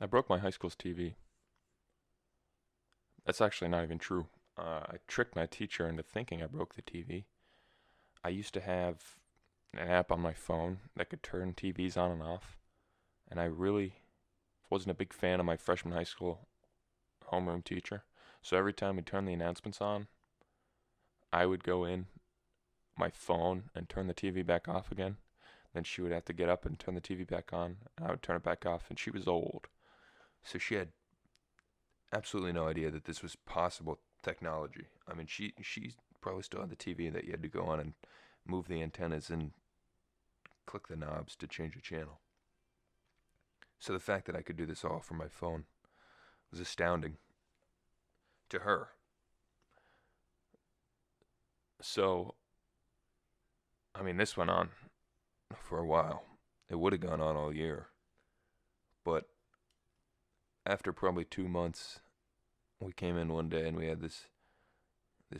I broke my high school's TV. That's actually not even true. I tricked my teacher into thinking I broke the TV. I used to have an app on my phone that could turn TVs on and off, and I really wasn't a big fan of my freshman high school homeroom teacher. So every time we turned the announcements on, I would go in my phone and turn the TV back off again. Then she would have to get up and turn the TV back on, and I would turn it back off, and she was old. So she had absolutely no idea that this was possible technology. I mean, she probably still had the TV that you had to go on and move the antennas and click the knobs to change a channel. So the fact that I could do this all from my phone was astounding to her. So, I mean, this went on for a while. It would have gone on all year. But after probably 2 months, we came in one day and we had this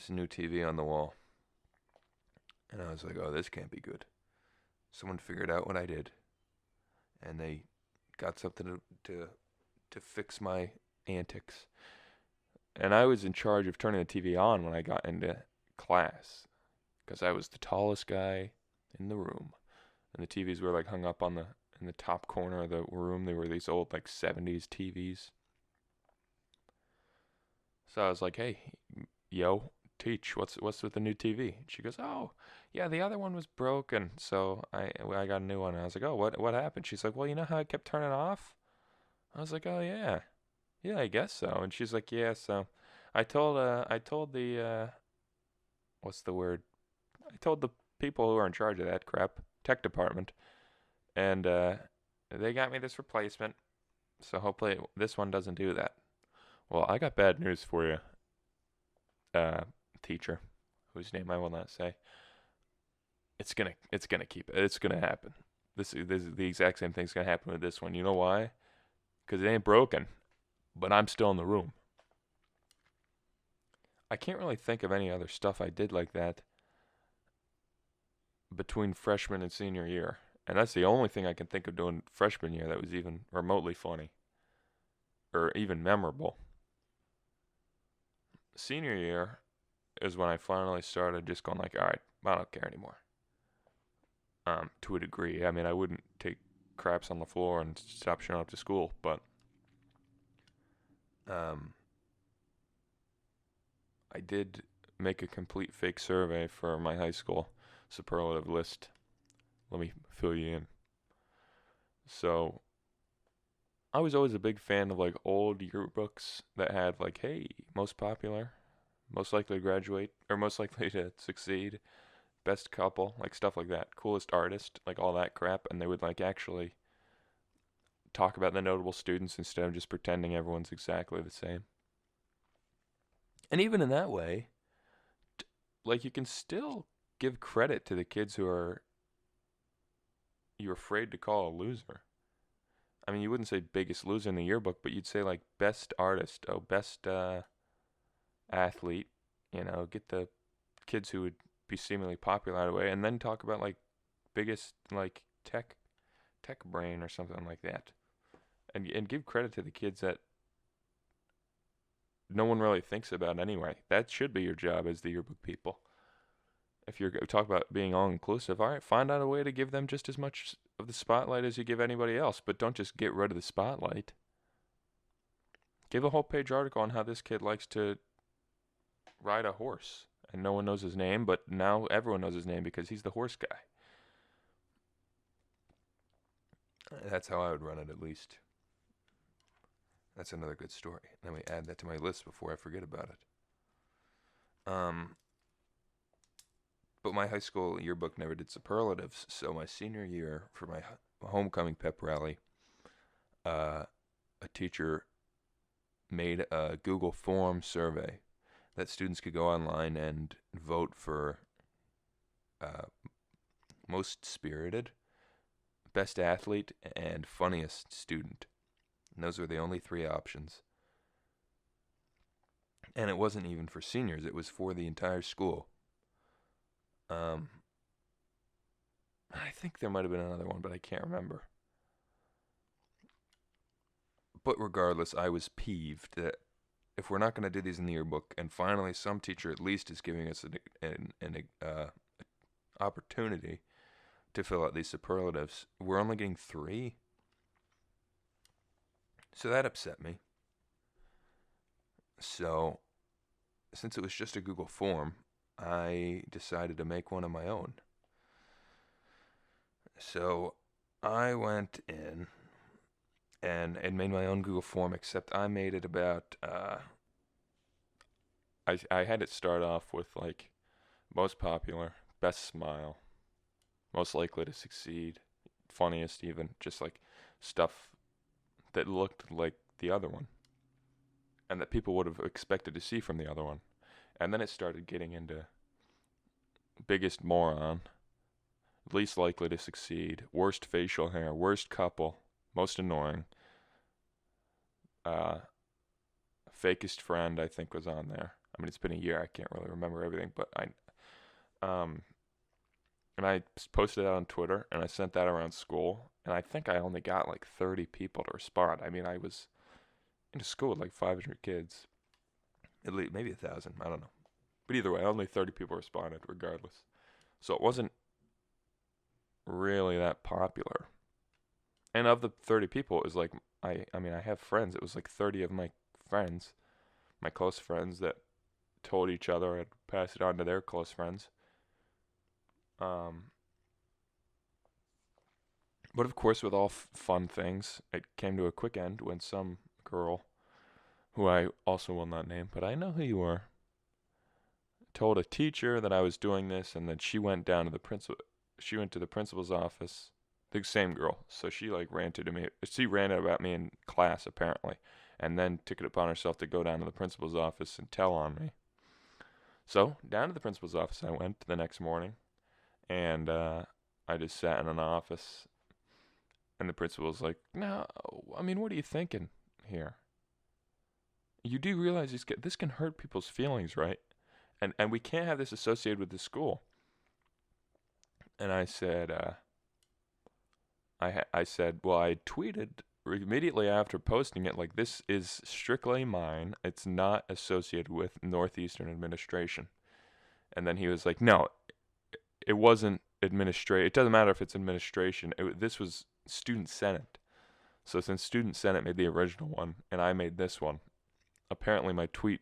new TV on the wall. And I was like, oh, this can't be good. Someone figured out what I did, and they got something to fix my antics. And I was in charge of turning the TV on when I got into class, because I was the tallest guy in the room, and the TVs were like hung up on the in the top corner of the room. They were these old like 70s TVs. So I was like, "Hey, yo, teach, what's with the new TV?" And she goes, "Oh, yeah, the other one was broken, so I got a new one." And I was like, "Oh, what happened?" She's like, "Well, you know how I kept turning off?" I was like, "Oh yeah, yeah, I guess so." And she's like, "Yeah, so I told the what's the word? I told the people who are in charge of that crap, tech department, and they got me this replacement. So hopefully this one doesn't do that." Well, I got bad news for you, uh, teacher, whose name I will not say. It's gonna keep it. It's gonna happen. This the exact same thing's gonna happen with this one. You know why? Because it ain't broken, but I'm still in the room. I can't really think of any other stuff I did like that between freshman and senior year. And that's the only thing I can think of doing freshman year that was even remotely funny or even memorable. Senior year is when I finally started just going like, all right, I don't care anymore. To a degree. I mean, I wouldn't take craps on the floor and stop showing up to school, but um, I did make a complete fake survey for my high school superlative list. Let me fill you in. So I was always a big fan of like old yearbooks that had like, hey, most popular, most likely to graduate, or most likely to succeed, best couple, like stuff like that, coolest artist, like all that crap, and they would like actually talk about the notable students instead of just pretending everyone's exactly the same. And even in that way, like you can still give credit to the kids who are you're afraid to call a loser. I mean, you wouldn't say biggest loser in the yearbook, but you'd say like best artist, oh, best athlete. Get the kids who would be seemingly popular right away, and then talk about like biggest like tech brain or something like that, and give credit to the kids that no one really thinks about anyway. That should be your job as the yearbook people. If you're talk about being all inclusive, all right, find out a way to give them just as much of the spotlight as you give anybody else, but don't just get rid of the spotlight. Give a whole page article on how this kid likes to ride a horse, and no one knows his name, but now everyone knows his name because he's the horse guy. That's how I would run it, at least. That's another good story. Let me add that to my list before I forget about it. But my high school yearbook never did superlatives, so my senior year for my homecoming pep rally, uh, a teacher made a Google Form survey that students could go online and vote for uh, most spirited, best athlete, and funniest student. And those were the only three options. And it wasn't even for seniors, it was for the entire school. Um, I think there might have been another one, but I can't remember. But regardless, I was peeved that if we're not going to do these in the yearbook, and finally some teacher at least is giving us an opportunity to fill out these superlatives, we're only getting 3. So that upset me. So, since it was just a Google form, I decided to make one of my own. So, I went in and made my own Google form, except I made it about, I had it start off with like most popular, best smile, most likely to succeed, funniest even, just like stuff that looked like the other one and that people would have expected to see from the other one. And then it started getting into biggest moron, least likely to succeed, worst facial hair, worst couple, most annoying, fakest friend, I think was on there. I mean, it's been a year, I can't really remember everything, but and I posted it on Twitter, and I sent that around school, and I think I only got like 30 people to respond. I mean, I was in a school with like 500 kids, at least maybe 1,000, I don't know. But either way, only 30 people responded regardless. So it wasn't really that popular. And of the 30 people, it was like, I mean, I have friends. It was like 30 of my friends, my close friends, that told each other I'd pass it on to their close friends. But of course, with all fun things, it came to a quick end when some girl, who I also will not name, but I know who you are, told a teacher that I was doing this, and then she went down to the principal. She went to the principal's office. The same girl. So she like ranted to me. She ranted about me in class apparently, and then took it upon herself to go down to the principal's office and tell on me. So down to the principal's office I went the next morning, and I just sat in an office, and the principal was like, "No, I mean, what are you thinking here? You do realize this can hurt people's feelings, right? And we can't have this associated with the school." And I said, I said, well, I tweeted immediately after posting it, like, this is strictly mine. It's not associated with Northeastern administration. And then he was like, no, it wasn't administration. It doesn't matter if it's administration. This was Student Senate. So since Student Senate made the original one and I made this one, apparently my tweet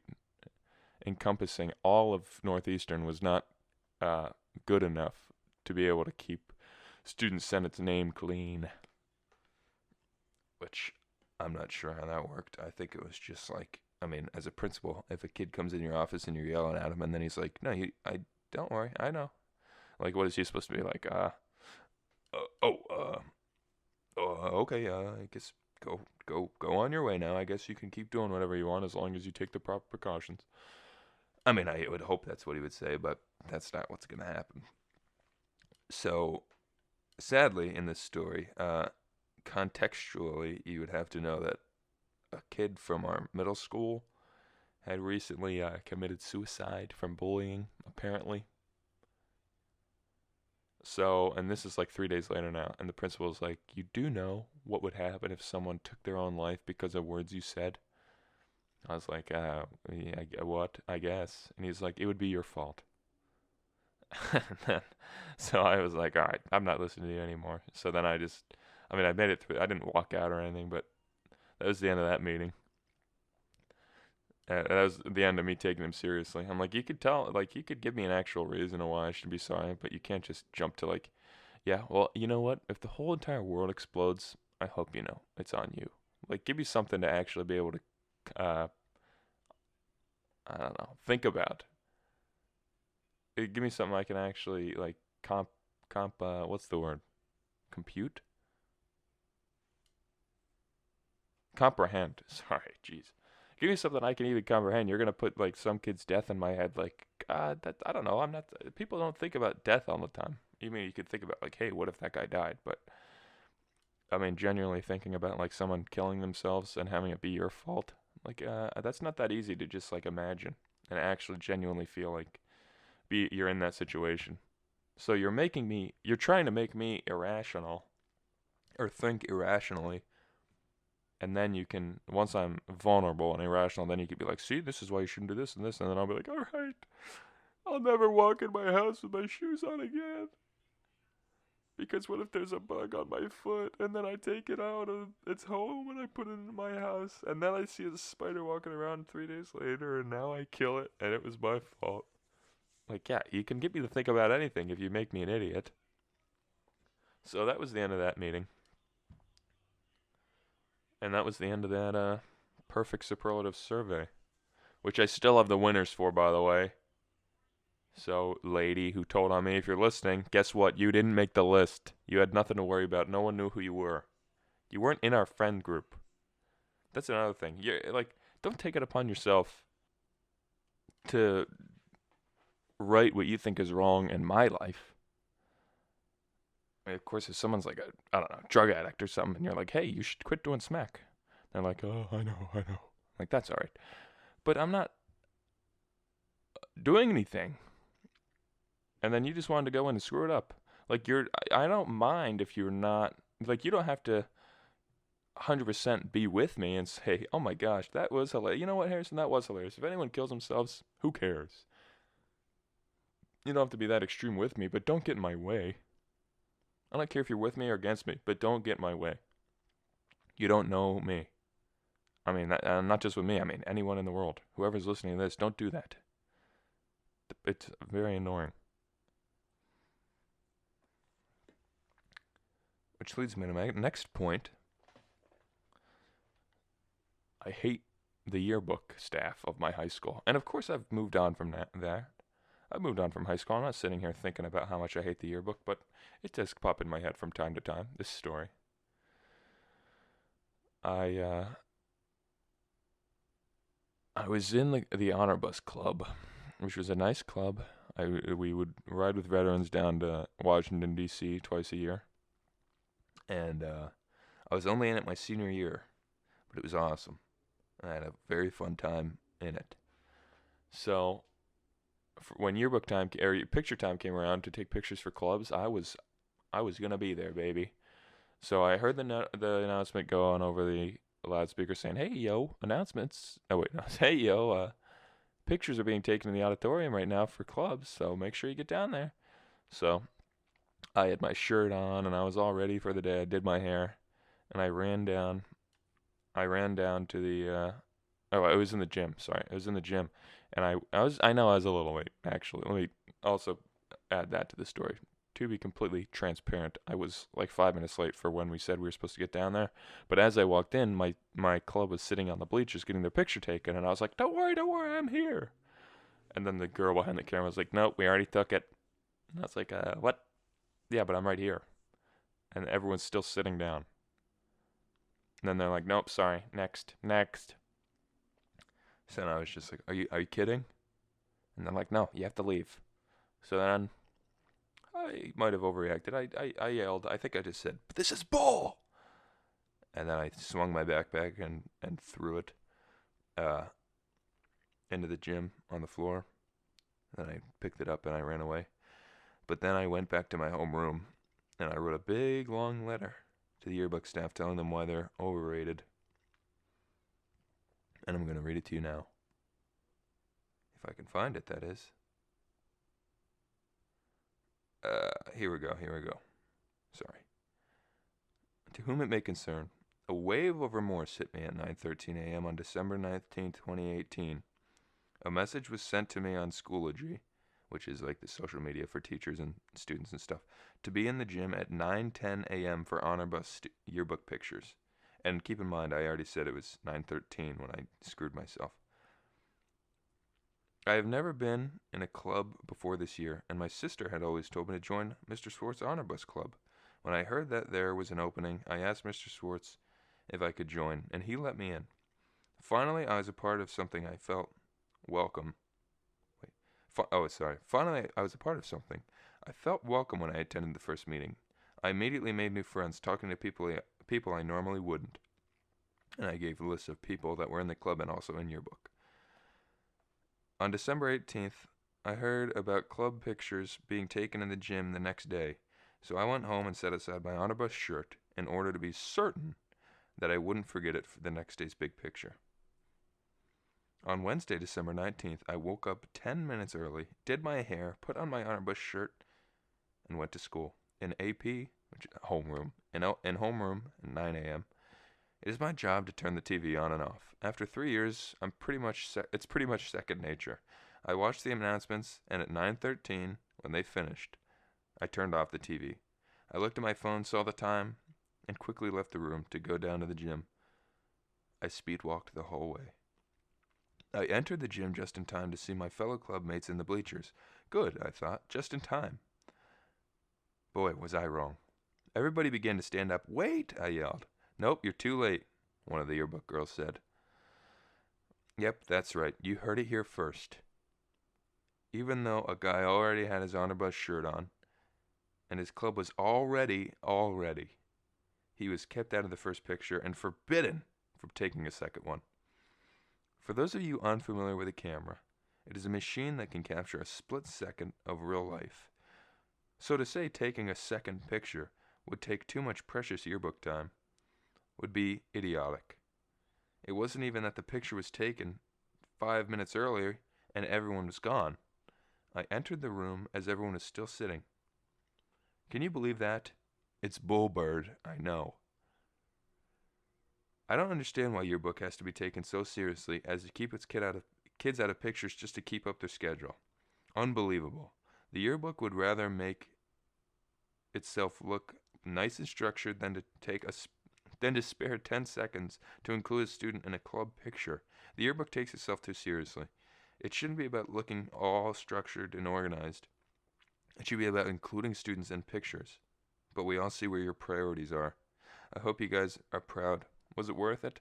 encompassing all of Northeastern was not good enough to be able to keep Student Senate's name clean. Which I'm not sure how that worked. I think it was just like, I mean, as a principal, if a kid comes in your office and you're yelling at him, and then he's like, "No, I don't worry, I know." Like, what is he supposed to be like? Okay. I guess go on your way now. I guess you can keep doing whatever you want as long as you take the proper precautions. I mean, I would hope that's what he would say, but that's not what's gonna happen. So, sadly, in this story, contextually, you would have to know that a kid from our middle school had recently committed suicide from bullying, apparently. So, and this is like 3 days later now, and the principal's like, "You do know what would happen if someone took their own life because of words you said?" I was like, yeah, what? I guess. And he's like, "It would be your fault." So I was like, all right, I'm not listening to you anymore. So then I mean, I made it through. I didn't walk out or anything, but that was the end of that meeting. That was the end of me taking him seriously. I'm like, you could tell, like, you could give me an actual reason of why I should be sorry, but you can't just jump to like, yeah, well, you know what? If the whole entire world explodes, I hope you know it's on you. Like, give me something to actually be able to, I don't know, think about. Give me something I can actually like what's the word? Compute? Comprehend. Sorry, jeez. Give me something I can even comprehend. You're gonna put like some kid's death in my head. Like, God, that I don't know. I'm not. People don't think about death all the time. You mean you could think about like, hey, what if that guy died? But I mean, genuinely thinking about like someone killing themselves and having it be your fault. Like, that's not that easy to just like imagine and actually genuinely feel like you're in that situation. So you're trying to make me irrational or think irrationally And then you can, once I'm vulnerable and irrational, then you can be like, see, this is why you shouldn't do this and this. And then I'll be like, all right, I'll never walk in my house with my shoes on again. Because what if there's a bug on my foot and then I take it out of its home and I put it in my house and then I see a spider walking around 3 days later and now I kill it and it was my fault. Like, yeah, you can get me to think about anything if you make me an idiot. So that was the end of that meeting. And that was the end of that perfect superlative survey, which I still have the winners for, by the way. So, lady who told on me, if you're listening, guess what? You didn't make the list. You had nothing to worry about. No one knew who you were. You weren't in our friend group. That's another thing. You're like, don't take it upon yourself to right what you think is wrong in my life. I mean, of course, if someone's like a, I don't know, drug addict or something, and you're like, hey, you should quit doing smack. They're like, oh, I know. Like, that's all right. But I'm not doing anything. And then you just wanted to go in and screw it up. Like, I don't mind if you're not, like, you don't have to 100% be with me and say, oh my gosh, that was hilarious. You know what, Harrison, that was hilarious. If anyone kills themselves, who cares? You don't have to be that extreme with me, but don't get in my way. I don't care if you're with me or against me, but don't get in my way. You don't know me. I mean, not just with me, I mean, anyone in the world. Whoever's listening to this, don't do that. It's very annoying. Which leads me to my next point. I hate the yearbook staff of my high school. And of course I've moved on from that. I've moved on from high school. I'm not sitting here thinking about how much I hate the yearbook, but it does pop in my head from time to time, this story. I was in the Honor Bus Club, which was a nice club. We would ride with veterans down to Washington, D.C. twice a year. And I was only in it my senior year, but it was awesome. I had a very fun time in it. So, when yearbook time or picture time came around to take pictures for clubs, I was gonna be there, baby. So I heard the announcement go on over the loudspeaker saying, "Hey yo, announcements." Oh wait, no, hey yo, pictures are being taken in the auditorium right now for clubs, so make sure you get down there. So I had my shirt on and I was all ready for the day. I did my hair, and I ran down to the. Oh, I was in the gym. Sorry, I was in the gym, and I know I was a little late. Actually, let me also add that to the story. To be completely transparent, I was like 5 minutes late for when we said we were supposed to get down there. But as I walked in, my club was sitting on the bleachers getting their picture taken, and I was like, don't worry, I'm here." And then the girl behind the camera was like, "Nope, we already took it." And I was like, "What?" "Yeah, but I'm right here." And everyone's still sitting down. And then they're like, "Nope, sorry, next." So then I was just like, are you kidding?" And I'm like, "No, you have to leave." So then I might have overreacted. I yelled. I think I just said, "But this is bull!" And then I swung my backpack and threw it into the gym on the floor. Then I picked it up and I ran away. But then I went back to my homeroom and I wrote a big long letter to the yearbook staff telling them why they're overrated. And I'm going to read it to you now. If I can find it, that is. Here we go. Sorry. To whom it may concern, a wave of remorse hit me at 9:13 a.m. on December 19, 2018. A message was sent to me on Schoology, which is like the social media for teachers and students and stuff, to be in the gym at 9:10 a.m. for Honor Bus yearbook pictures. And keep in mind, I already said it was 9:13 when I screwed myself. I have never been in a club before this year, and my sister had always told me to join Mr. Schwartz Honor Bus Club. When I heard that there was an opening, I asked Mr. Schwartz if I could join, and he let me in. Finally, I was a part of something I felt welcome. Finally, I was a part of something. I felt welcome when I attended the first meeting. I immediately made new friends, talking to people I normally wouldn't. And I gave a list of people that were in the club and also in yearbook. On December 18th, I heard about club pictures being taken in the gym the next day, so I went home and set aside my Honor Bus shirt in order to be certain that I wouldn't forget it for the next day's big picture. On Wednesday, December 19th, I woke up 10 minutes early, did my hair, put on my Arnabush shirt, and went to school. In AP, which is homeroom, in homeroom at 9 a.m. It is my job to turn the TV on and off. After 3 years, it's pretty much second nature. I watched the announcements, and at 9:13, when they finished, I turned off the TV. I looked at my phone, saw the time, and quickly left the room to go down to the gym. I speed-walked the whole way. I entered the gym just in time to see my fellow club mates in the bleachers. Good, I thought, just in time. Boy, was I wrong. Everybody began to stand up. Wait, I yelled. Nope, you're too late, one of the yearbook girls said. Yep, that's right. You heard it here first. Even though a guy already had his Arnabush shirt on, and his club was already, he was kept out of the first picture and forbidden from taking a second one. For those of you unfamiliar with a camera, it is a machine that can capture a split second of real life. So to say taking a second picture would take too much precious yearbook time would be idiotic. It wasn't even that the picture was taken 5 minutes earlier and everyone was gone. I entered the room as everyone was still sitting. Can you believe that? It's Bullbird, I know. I don't understand why yearbook has to be taken so seriously as to keep its kids out of pictures just to keep up their schedule. Unbelievable. The yearbook would rather make itself look nice and structured than to spare 10 seconds to include a student in a club picture. The yearbook takes itself too seriously. It shouldn't be about looking all structured and organized. It should be about including students in pictures. But we all see where your priorities are. I hope you guys are proud. Was it worth it?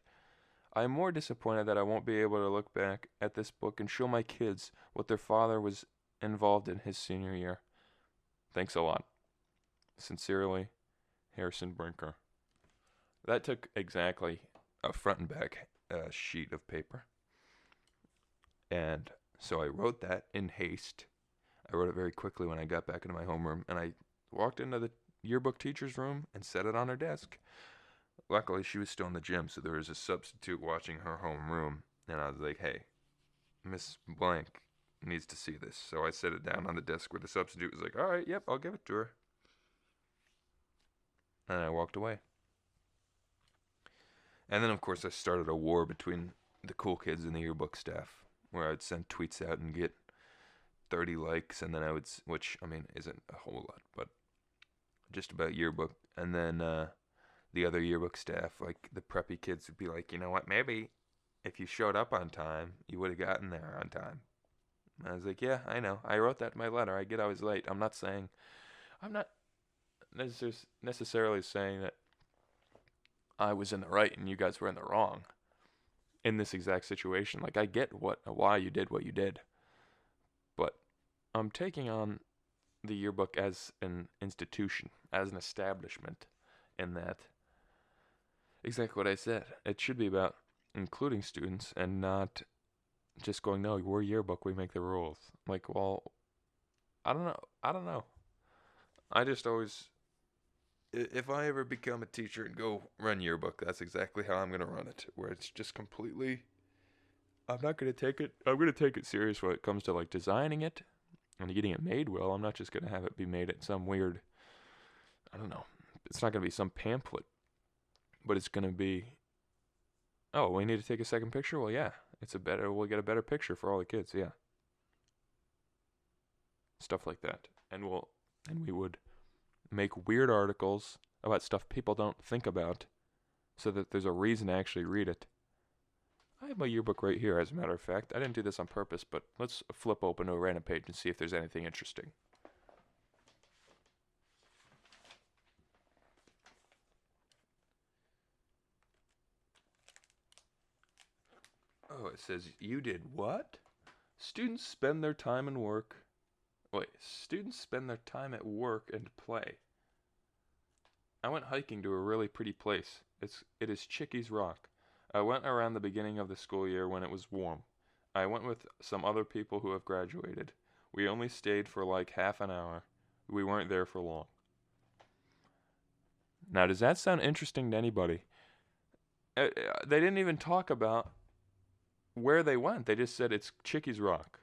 I am more disappointed that I won't be able to look back at this book and show my kids what their father was involved in his senior year. Thanks a lot. Sincerely, Harrison Brinker. That took exactly a front and back sheet of paper. And so I wrote that in haste. I wrote it very quickly when I got back into my homeroom, and I walked into the yearbook teacher's room and set it on her desk. Luckily, she was still in the gym, so there was a substitute watching her homeroom, and I was like, hey, Miss Blank needs to see this. So I set it down on the desk where the substitute was like, all right, yep, I'll give it to her. And I walked away. And then, of course, I started a war between the cool kids and the yearbook staff, where I'd send tweets out and get 30 likes, and then I would, which, I mean, isn't a whole lot, but just about yearbook. And then the other yearbook staff, like the preppy kids, would be like, you know what, maybe if you showed up on time, you would have gotten there on time. And I was like, yeah, I know. I wrote that in my letter. I get I was late. I'm not necessarily saying that I was in the right and you guys were in the wrong in this exact situation. Like, I get why you did what you did. But I'm taking on the yearbook as an institution, as an establishment, in that exactly what I said. It should be about including students and not just going, no, we're yearbook, we make the rules. Like, well, I don't know. I just always, if I ever become a teacher and go run yearbook, that's exactly how I'm going to run it, where it's just completely, I'm going to take it serious when it comes to, like, designing it and getting it made well. I'm not just going to have it be made at some weird, I don't know, it's not going to be some pamphlet, but it's going to be, oh, we need to take a second picture? Well, yeah, we'll get a better picture for all the kids, yeah. Stuff like that. And we would make weird articles about stuff people don't think about so that there's a reason to actually read it. I have my yearbook right here, as a matter of fact. I didn't do this on purpose, but let's flip open to a random page and see if there's anything interesting. Oh, it says, you did what? Students spend their time at work and play. I went hiking to a really pretty place. It is Chickies Rock. I went around the beginning of the school year when it was warm. I went with some other people who have graduated. We only stayed for like half an hour. We weren't there for long. Now, does that sound interesting to anybody? they didn't even talk about where they went. They just said it's Chickies Rock.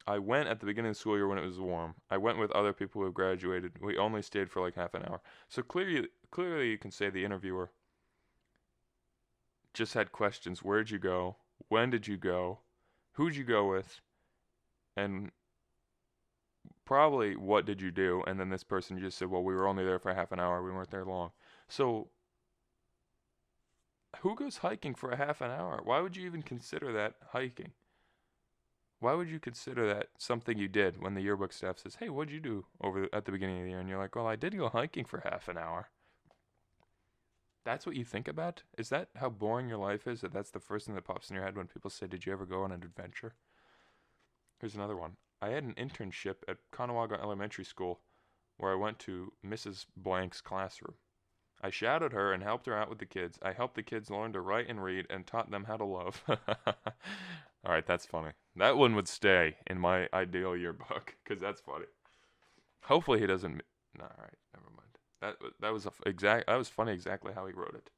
I went at the beginning of the school year when it was warm. I went with other people who have graduated. We only stayed for like half an hour. So clearly you can say the interviewer just had questions. Where'd you go? When did you go? Who'd you go with? And probably what did you do? And then this person just said, well, we were only there for half an hour. We weren't there long. So who goes hiking for a half an hour? Why would you even consider that hiking? Why would you consider that something you did when the yearbook staff says, hey, what'd you do at the beginning of the year? And you're like, well, I did go hiking for half an hour. That's what you think about? Is that how boring your life is? That's the first thing that pops in your head when people say, did you ever go on an adventure? Here's another one. I had an internship at Conawaga Elementary School where I went to Mrs. Blank's classroom. I shadowed her and helped her out with the kids. I helped the kids learn to write and read and taught them how to love. All right, that's funny. That one would stay in my ideal yearbook because that's funny. Hopefully he doesn't. No, all right, never mind. That was funny exactly how he wrote it.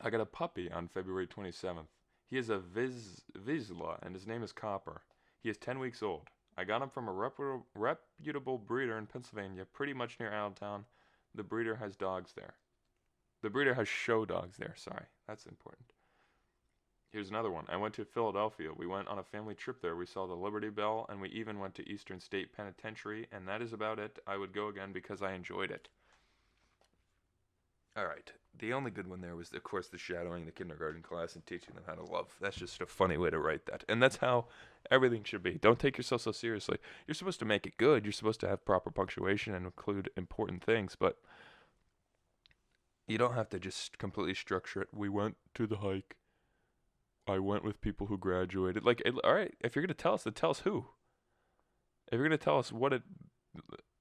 I got a puppy on February 27th. He is a Vizsla and his name is Copper. He is 10 weeks old. I got him from a reputable breeder in Pennsylvania, pretty much near Allentown. The breeder has dogs there. The breeder has show dogs there. Sorry, that's important. Here's another one. I went to Philadelphia. We went on a family trip there. We saw the Liberty Bell, and we even went to Eastern State Penitentiary, and that is about it. I would go again because I enjoyed it. All right. The only good one there was, of course, the shadowing the kindergarten class and teaching them how to love. That's just a funny way to write that. And that's how everything should be. Don't take yourself so seriously. You're supposed to make it good. You're supposed to have proper punctuation and include important things, but you don't have to just completely structure it. We went to the hike. I went with people who graduated. Like, all right, if you're going to tell us, then tell us who. If you're going to tell us what it...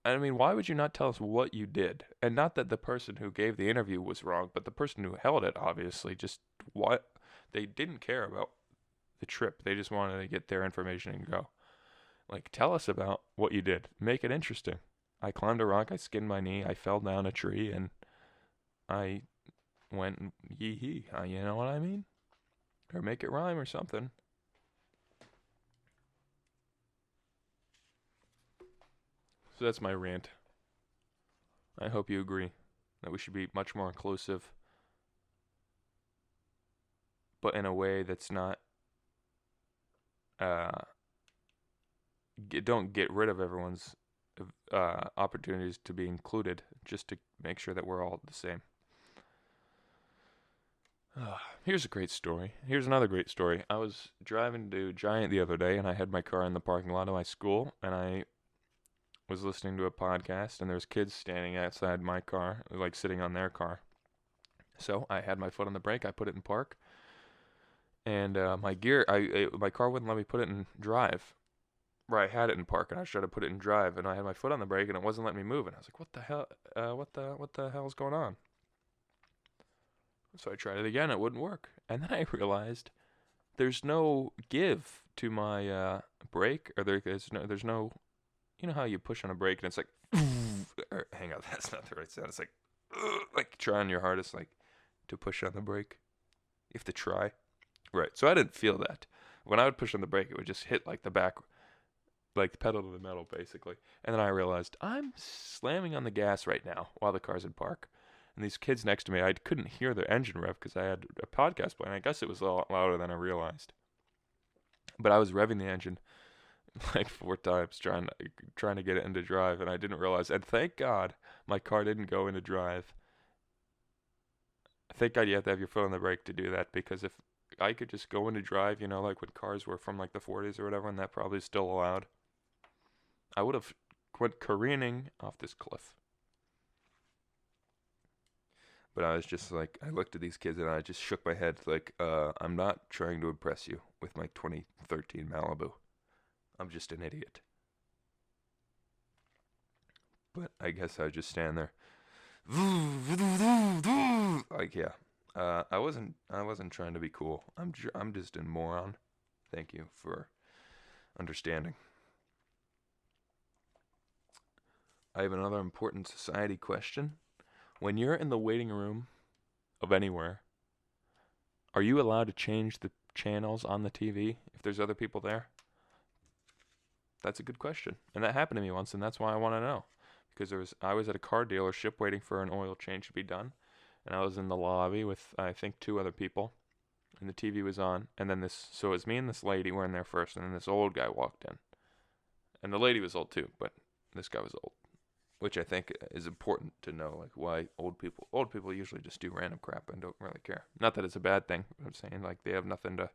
I mean, why would you not tell us what you did? And not that the person who gave the interview was wrong, but the person who held it, obviously, just what? They didn't care about the trip. They just wanted to get their information and go. Like, tell us about what you did. Make it interesting. I climbed a rock, I skinned my knee, I fell down a tree, and I went yee-hee. You know what I mean? Or make it rhyme or something. So that's my rant. I hope you agree that we should be much more inclusive, but in a way that's not, don't get rid of everyone's opportunities to be included, just to make sure that we're all the same. Here's a great story. Here's another great story. I was driving to Giant the other day, and I had my car in the parking lot of my school, and I was listening to a podcast, and there's kids standing outside my car, like sitting on their car. So I had my foot on the brake. I put it in park, and my car wouldn't let me put it in drive. Where I had it in park, and I was trying to put it in drive, and I had my foot on the brake, and it wasn't letting me move. And I was like, "What the hell? What the hell's going on?" So I tried it again. It wouldn't work, and then I realized there's no give to my brake, or there's no. You know how you push on a brake and it's like, or, hang on, that's not the right sound. It's like trying your hardest, like, to push on the brake. You have to try. Right. So I didn't feel that. When I would push on the brake, it would just hit like the back, like the pedal to the metal, basically. And then I realized I'm slamming on the gas right now while the car's in park. And these kids next to me, I couldn't hear their engine rev because I had a podcast playing. I guess it was a lot louder than I realized. But I was revving the engine like 4 times trying to get it into drive, and I didn't realize. And thank God my car didn't go into drive. Thank God you have to have your foot on the brake to do that, because if I could just go into drive, like when cars were from like the 40s or whatever, and that probably is still allowed, I would have went careening off this cliff. But I was just like, I looked at these kids and I just shook my head like, I'm not trying to impress you with my 2013 Malibu. I'm just an idiot. But I guess I would just stand there. Like, yeah. I wasn't trying to be cool. I'm just a moron. Thank you for understanding. I have another important society question. When you're in the waiting room of anywhere, are you allowed to change the channels on the TV if there's other people there? That's a good question. And that happened to me once, and that's why I want to know. Because I was at a car dealership waiting for an oil change to be done, and I was in the lobby with, I think, 2 other people, and the TV was on, and then so it was me and this lady were in there first, and then this old guy walked in. And the lady was old too, but this guy was old, which I think is important to know, like why old people usually just do random crap and don't really care. Not that it's a bad thing, but I'm saying like they have nothing to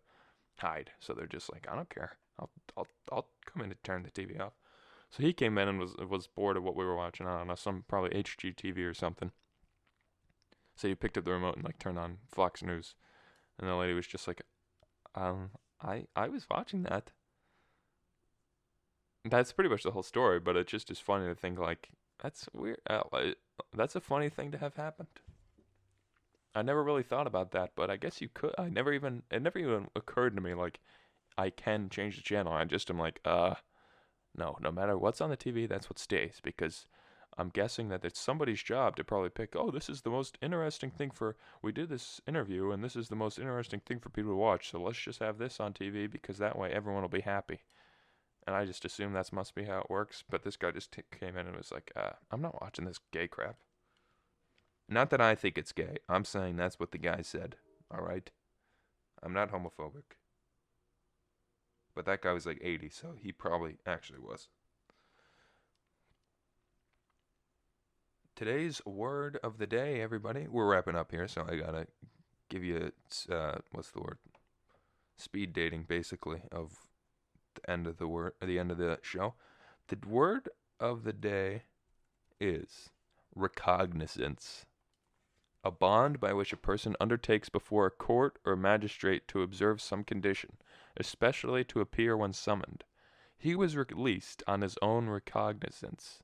hide, so they're just like, I don't care. I'll come in and turn the TV off. So he came in and was bored of what we were watching. I don't know, some probably HGTV or something. So he picked up the remote and like turned on Fox News, and the lady was just like, I was watching that. That's pretty much the whole story, but it just is funny to think like that's weird. That's a funny thing to have happened. I never really thought about that, but I guess you could. It never even occurred to me like I can change the channel. I just am like, no matter what's on the TV, that's what stays, because I'm guessing that it's somebody's job to probably pick, this is the most interesting thing we did this interview, and this is the most interesting thing for people to watch, so let's just have this on TV, because that way everyone will be happy. And I just assume that must be how it works, but this guy just came in and was like, I'm not watching this gay crap. Not that I think it's gay. I'm saying that's what the guy said, alright? I'm not homophobic. But that guy was like 80, so he probably actually was. Today's word of the day, everybody. We're wrapping up here, so I gotta give you, what's the word? Speed dating, basically, of the end of the show. The word of the day is recognizance. A bond by which a person undertakes before a court or magistrate to observe some condition, especially to appear when summoned. He was released on his own recognizance.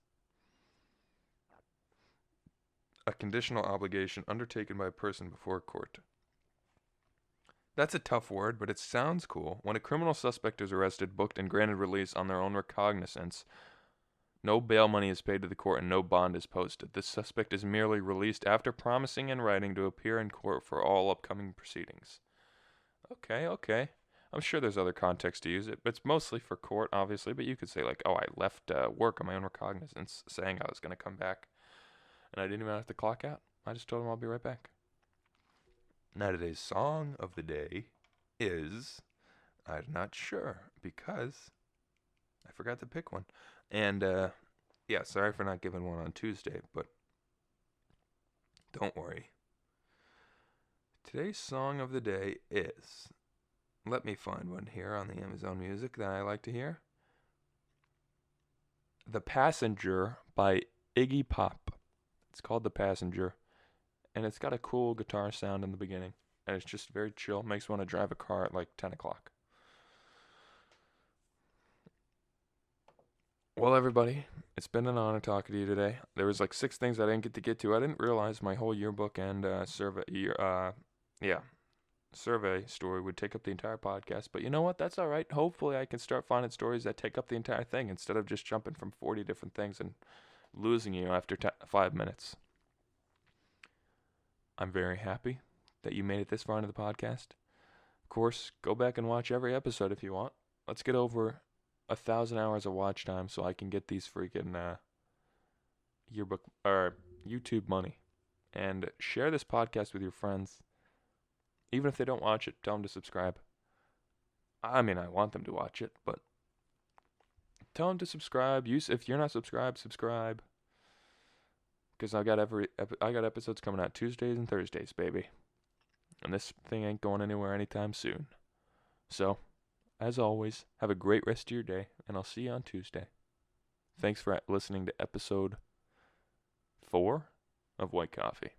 A conditional obligation undertaken by a person before a court. That's a tough word, but it sounds cool. When a criminal suspect is arrested, booked, and granted release on their own recognizance, no bail money is paid to the court and no bond is posted. The suspect is merely released after promising in writing to appear in court for all upcoming proceedings. Okay. I'm sure there's other context to use it, but it's mostly for court, obviously. But you could say like, I left work on my own recognizance, saying I was going to come back, and I didn't even have to clock out. I just told him I'll be right back. Now today's song of the day is, I'm not sure, because I forgot to pick one. And, sorry for not giving one on Tuesday, but don't worry. Today's song of the day is, let me find one here on the Amazon Music that I like to hear. The Passenger by Iggy Pop. It's called The Passenger, and it's got a cool guitar sound in the beginning, and it's just very chill. Makes me want to drive a car at like 10 o'clock. Well, everybody, it's been an honor talking to you today. There was like 6 things I didn't get to. I didn't realize my whole yearbook and survey story would take up the entire podcast. But you know what? That's all right. Hopefully, I can start finding stories that take up the entire thing instead of just jumping from 40 different things and losing you after 5 minutes. I'm very happy that you made it this far into the podcast. Of course, go back and watch every episode if you want. Let's get over 1,000 hours of watch time so I can get these freaking yearbook or YouTube money. And share this podcast with your friends. Even if they don't watch it, tell them to subscribe. I mean, I want them to watch it, but tell them to subscribe. If you're not subscribed, subscribe. Because I got episodes coming out Tuesdays and Thursdays, baby. And this thing ain't going anywhere anytime soon. So, as always, have a great rest of your day, and I'll see you on Tuesday. Thanks for listening to episode 4 of White Coffee.